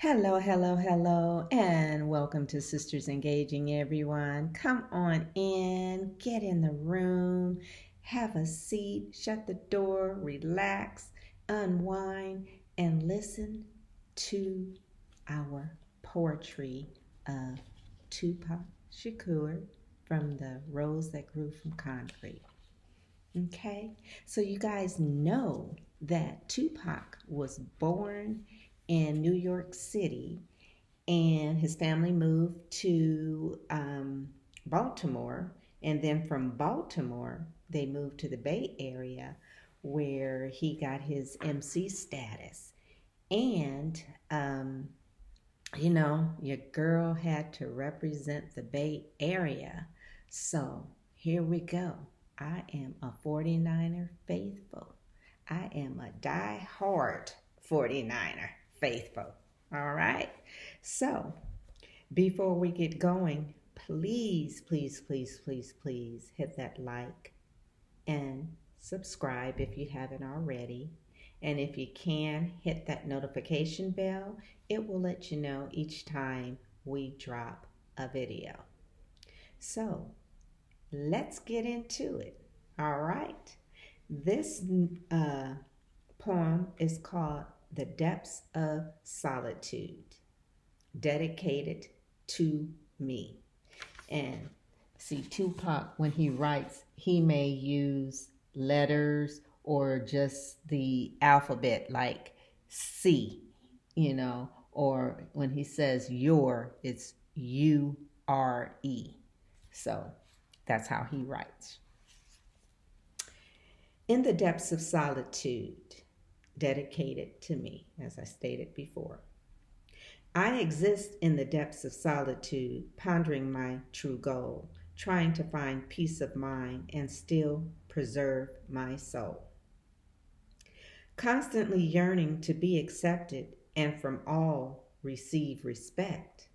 Hello, hello, hello, and welcome to Sisters Engaging, everyone. Come on in, get in the room, have a seat, shut the door, relax, unwind, and listen to our poetry of Tupac Shakur from The Rose That Grew from Concrete. Okay, so you guys know that Tupac was born in New York City and his family moved to Baltimore. And then from Baltimore, they moved to the Bay Area where he got his MC status. And, um, your girl had to represent the Bay Area. So here we go. I am a 49er faithful. I am a die-hard 49er faithful. All right. So before we get going, please, please, please, please, please hit that like and subscribe if you haven't already. And if you can, hit that notification bell. It will let you know each time we drop a video. So let's get into it. All right. This poem is called The Depths of Solitude, dedicated to me. And see, Tupac, when he writes, he may use letters or just the alphabet like C, or when he says your, it's URE. So that's how he writes. In the depths of solitude, dedicated to me, as I stated before. I exist in the depths of solitude, pondering my true goal, trying to find peace of mind and still preserve my soul. Constantly yearning to be accepted and from all receive respect.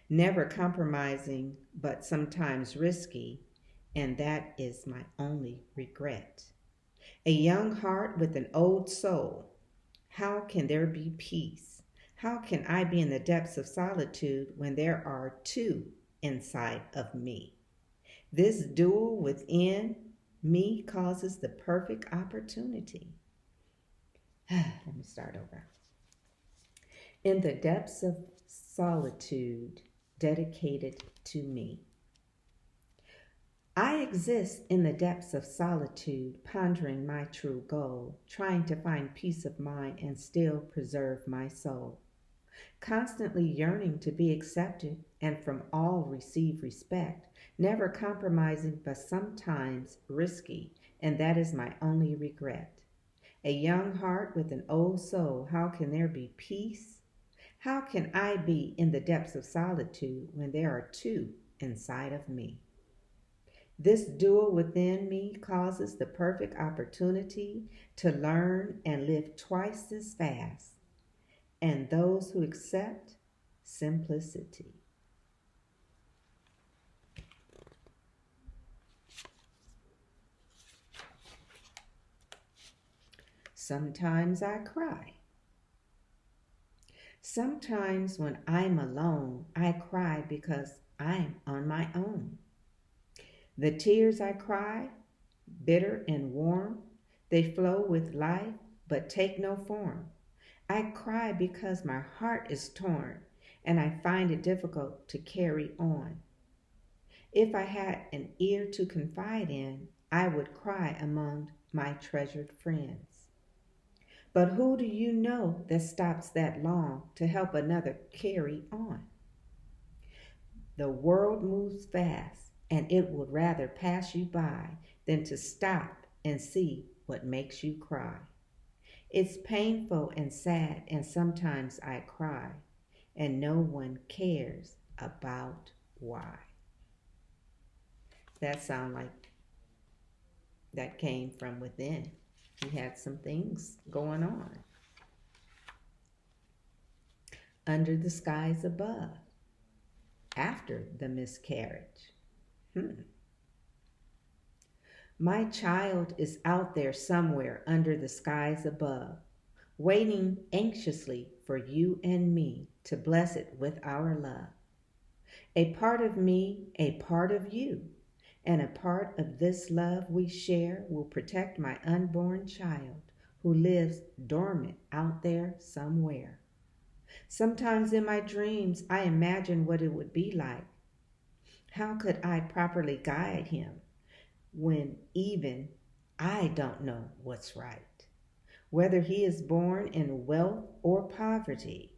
Never compromising, but sometimes risky, and that is my only regret. A young heart with an old soul. How can there be peace? How can I be in the depths of solitude when there are two inside of me? This duel within me causes the perfect opportunity. Let me start over. In the depths of solitude, dedicated to me. I exist in the depths of solitude, pondering my true goal, trying to find peace of mind and still preserve my soul. Constantly yearning to be accepted and from all receive respect, never compromising but sometimes risky, and that is my only regret. A young heart with an old soul, how can there be peace? How can I be in the depths of solitude when there are two inside of me? This duel within me causes the perfect opportunity to learn and live twice as fast, and those who accept simplicity. Sometimes I cry. Sometimes when I'm alone, I cry because I'm on my own. The tears I cry, bitter and warm, they flow with life but take no form. I cry because my heart is torn and I find it difficult to carry on. If I had an ear to confide in, I would cry among my treasured friends. But who do you know that stops that long to help another carry on? The world moves fast, and it would rather pass you by than to stop and see what makes you cry. It's painful and sad, and sometimes I cry, and no one cares about why. That sound like that came from within. He had some things going on. Under the skies above, after the miscarriage. My child is out there somewhere under the skies above, waiting anxiously for you and me to bless it with our love. A part of me, a part of you, and a part of this love we share will protect my unborn child who lives dormant out there somewhere. Sometimes in my dreams, I imagine what it would be like. How could I properly guide him when even I don't know what's right? Whether he is born in wealth or poverty,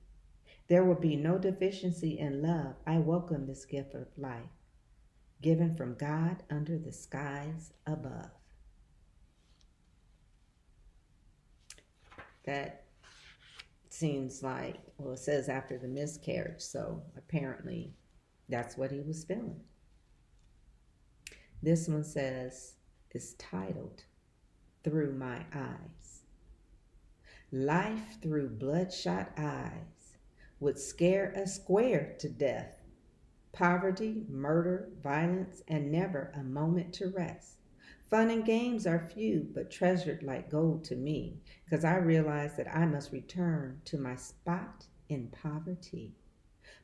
there will be no deficiency in love. I welcome this gift of life, given from God under the skies above. That seems like, well, it says after the miscarriage, so apparently that's what he was feeling. This one says, is titled, Through My Eyes. Life through bloodshot eyes would scare a square to death. Poverty, murder, violence, and never a moment to rest. Fun and games are few, but treasured like gold to me, because I realize that I must return to my spot in poverty.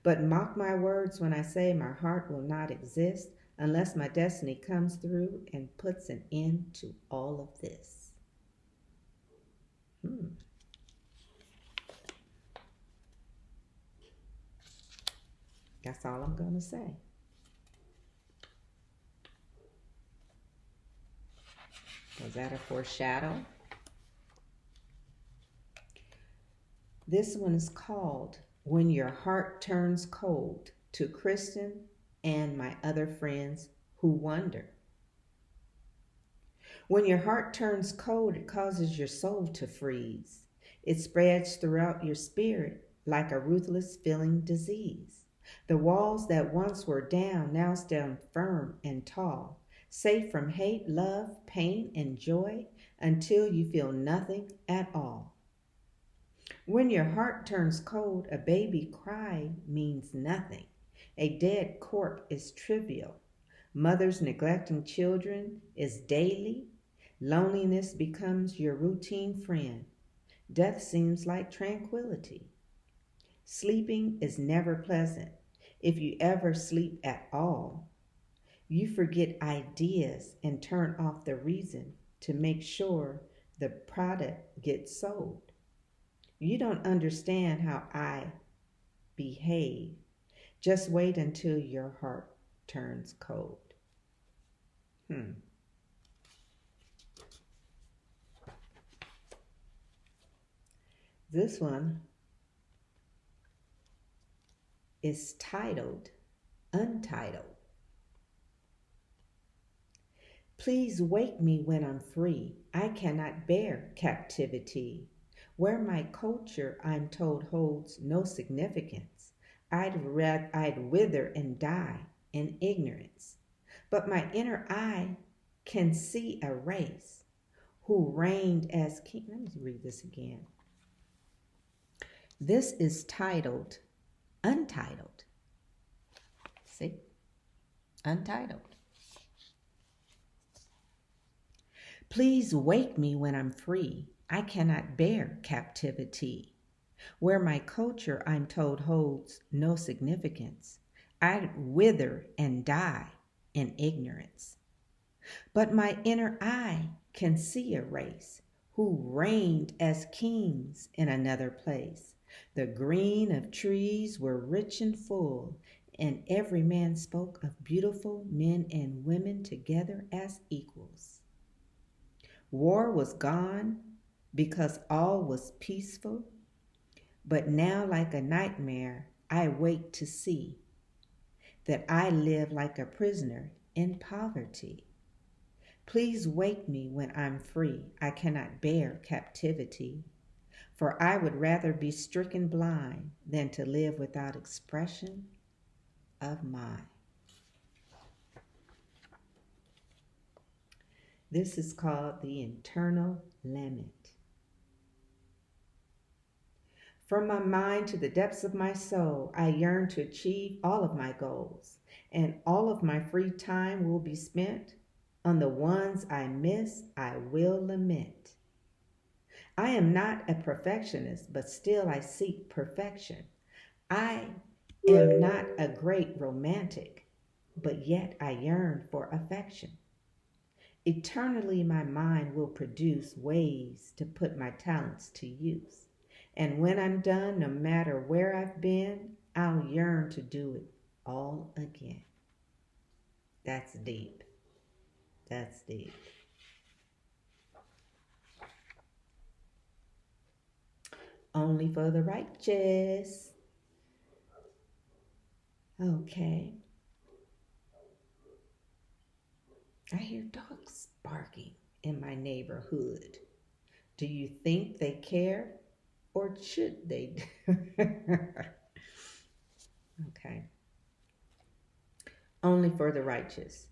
But mock my words when I say my heart will not exist unless my destiny comes through and puts an end to all of this. That's all I'm going to say. Was that a foreshadow? This one is called When Your Heart Turns Cold, to Kristen and my other friends who wonder. When your heart turns cold, it causes your soul to freeze. It spreads throughout your spirit like a ruthless feeling disease. The walls that once were down now stand firm and tall, safe from hate, love, pain, and joy until you feel nothing at all. When your heart turns cold, a baby cry means nothing. A dead corpse is trivial. Mothers neglecting children is daily. Loneliness becomes your routine friend. Death seems like tranquility. Sleeping is never pleasant. If you ever sleep at all, you forget ideas and turn off the reason to make sure the product gets sold. You don't understand how I behave. Just wait until your heart turns cold. This one is titled Untitled. Please wake me when I'm free. I cannot bear captivity, where my culture, I'm told, holds no significance. I'd wither and die in ignorance. But my inner eye can see a race who reigned as king. Let me read this again. This is titled Untitled. See? Untitled. Please wake me when I'm free. I cannot bear captivity, where my culture, I'm told, holds no significance. I'd wither and die in ignorance. But my inner eye can see a race who reigned as kings in another place. The green of trees were rich and full, and every man spoke of beautiful men and women together as equals. War was gone because all was peaceful, but now like a nightmare I wake to see that I live like a prisoner in poverty. Please wake me when I'm free. I cannot bear captivity, for I would rather be stricken blind than to live without expression of mind. This is called the internal limit. From my mind to the depths of my soul, I yearn to achieve all of my goals, and all of my free time will be spent on the ones I miss. I will lament. I am not a perfectionist, but still I seek perfection. I am not a great romantic, but yet I yearn for affection. Eternally, my mind will produce ways to put my talents to use. And when I'm done, no matter where I've been, I'll yearn to do it all again. That's deep. That's deep. Only for the righteous. Okay. I hear dogs barking in my neighborhood. Do you think they care or should they? Okay. Only for the righteous.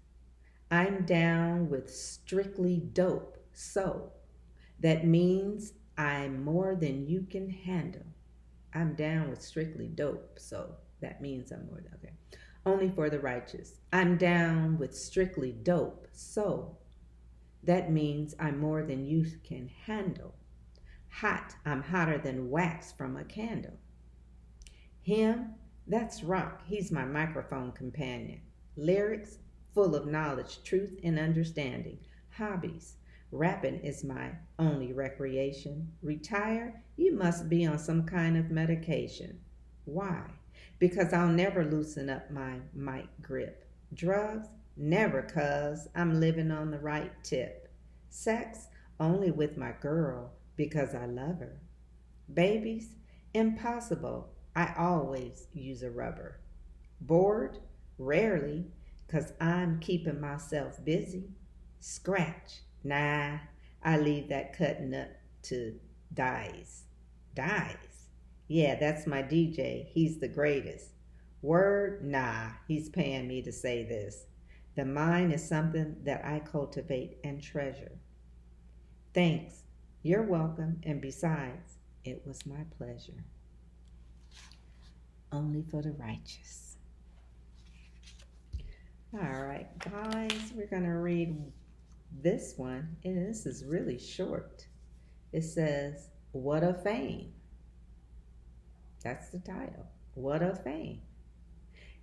I'm down with strictly dope, so that means I'm more than you can handle. I'm down with strictly dope, so that means I'm more than, okay. Only for the righteous. I'm down with strictly dope, so that means I'm more than you can handle. Hot, I'm hotter than wax from a candle. Him, that's rock. He's my microphone companion. Lyrics, full of knowledge, truth, and understanding. Hobbies, rapping is my only recreation. Retire, you must be on some kind of medication. Why? Because I'll never loosen up my mic grip. Drugs, never, cuz I'm living on the right tip. Sex, only with my girl because I love her. Babies, impossible. I always use a rubber. Bored? Rarely, 'cause I'm keeping myself busy. Scratch? Nah, I leave that cutting up to Dies. Dies? Yeah, that's my DJ. He's the greatest. Word? Nah, he's paying me to say this. The mind is something that I cultivate and treasure. Thanks. You're welcome, and besides, it was my pleasure. Only for the righteous. All right, guys, we're going to read this one, and this is really short. It says, What a Fame. That's the title. What a Fame.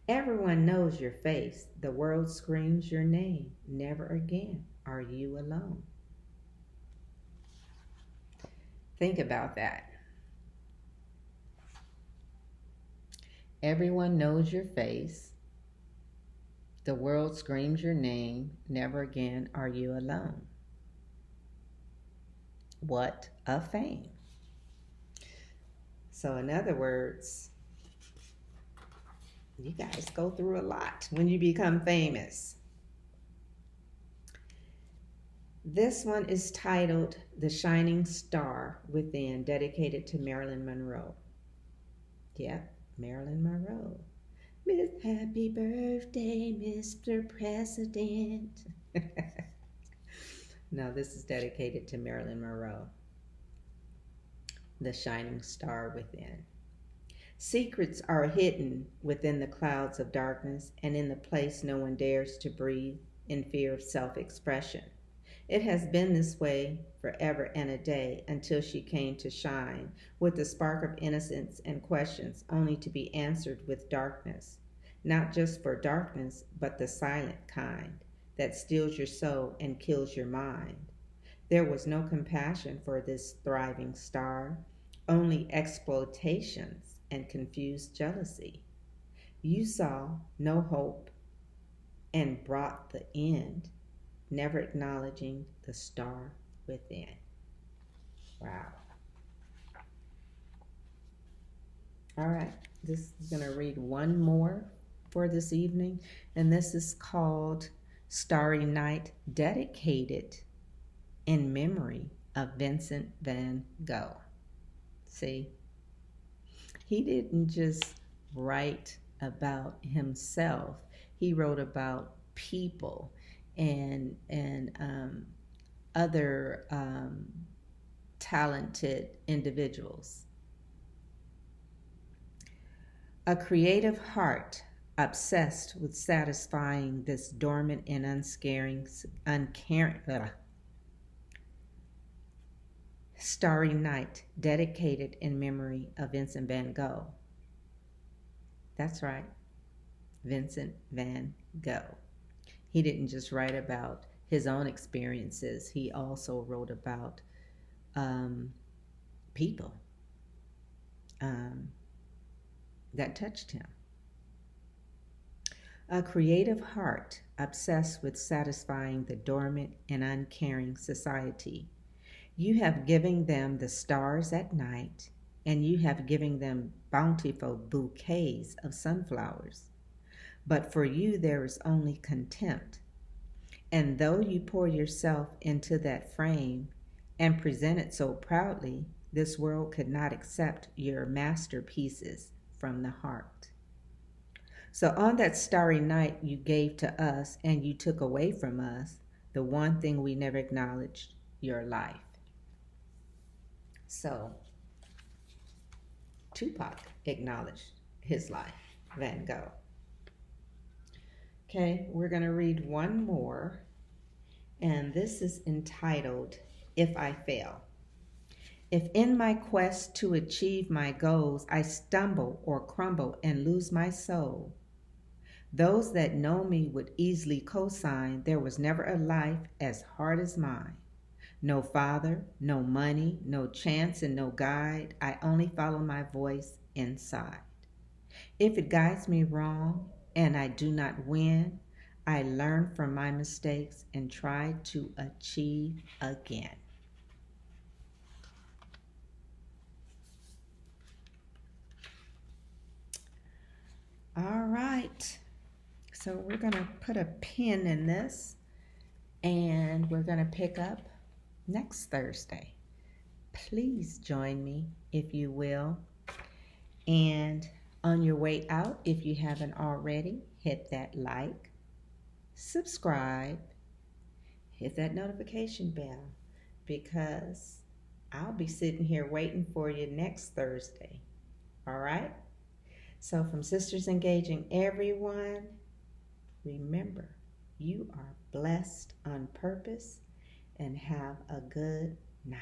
Everyone knows your face. The world screams your name. Never again are you alone. Think about that. Everyone knows your face. The world screams your name. Never again are you alone. What a fame. So in other words, you guys go through a lot when you become famous. This one is titled The Shining Star Within, dedicated to Marilyn Monroe. Yep, Marilyn Monroe. Miss Happy Birthday, Mr. President. No, this is dedicated to Marilyn Monroe. The Shining Star Within. Secrets are hidden within the clouds of darkness and in the place no one dares to breathe in fear of self-expression. It has been this way forever and a day until she came to shine with a spark of innocence and questions only to be answered with darkness. Not just for darkness, but the silent kind that steals your soul and kills your mind. There was no compassion for this thriving star, only exploitations and confused jealousy. You saw no hope and brought the end, never acknowledging the star within. Wow. All right, this is going to read one more for this evening, and this is called Starry Night, dedicated in memory of Vincent van Gogh. See, he didn't just write about himself. He wrote about people and other talented individuals. A creative heart obsessed with satisfying this dormant and uncaring. Starry Night, dedicated in memory of Vincent van Gogh. That's right, Vincent van Gogh. He didn't just write about his own experiences, he also wrote about people that touched him. A creative heart obsessed with satisfying the dormant and uncaring society. You have given them the stars at night, and you have given them bountiful bouquets of sunflowers. But for you there is only contempt. And though you pour yourself into that frame and present it so proudly, this world could not accept your masterpieces from the heart. So on that starry night you gave to us and you took away from us the one thing we never acknowledged, your life. So Tupac acknowledged his life, Van Gogh. Okay, we're going to read one more, and this is entitled, If I Fail. If in my quest to achieve my goals I stumble or crumble and lose my soul, those that know me would easily co-sign there was never a life as hard as mine. No father, no money, no chance, and no guide. I only follow my voice inside. If it guides me wrong and I do not win, I learn from my mistakes and try to achieve again. All right. So we're going to put a pin in this, and we're going to pick up next Thursday. Please join me if you will. And on your way out, if you haven't already, hit that like, subscribe, hit that notification bell, because I'll be sitting here waiting for you next Thursday. All right? So from Sisters Engaging Everyone, remember, you are blessed on purpose, and have a good night.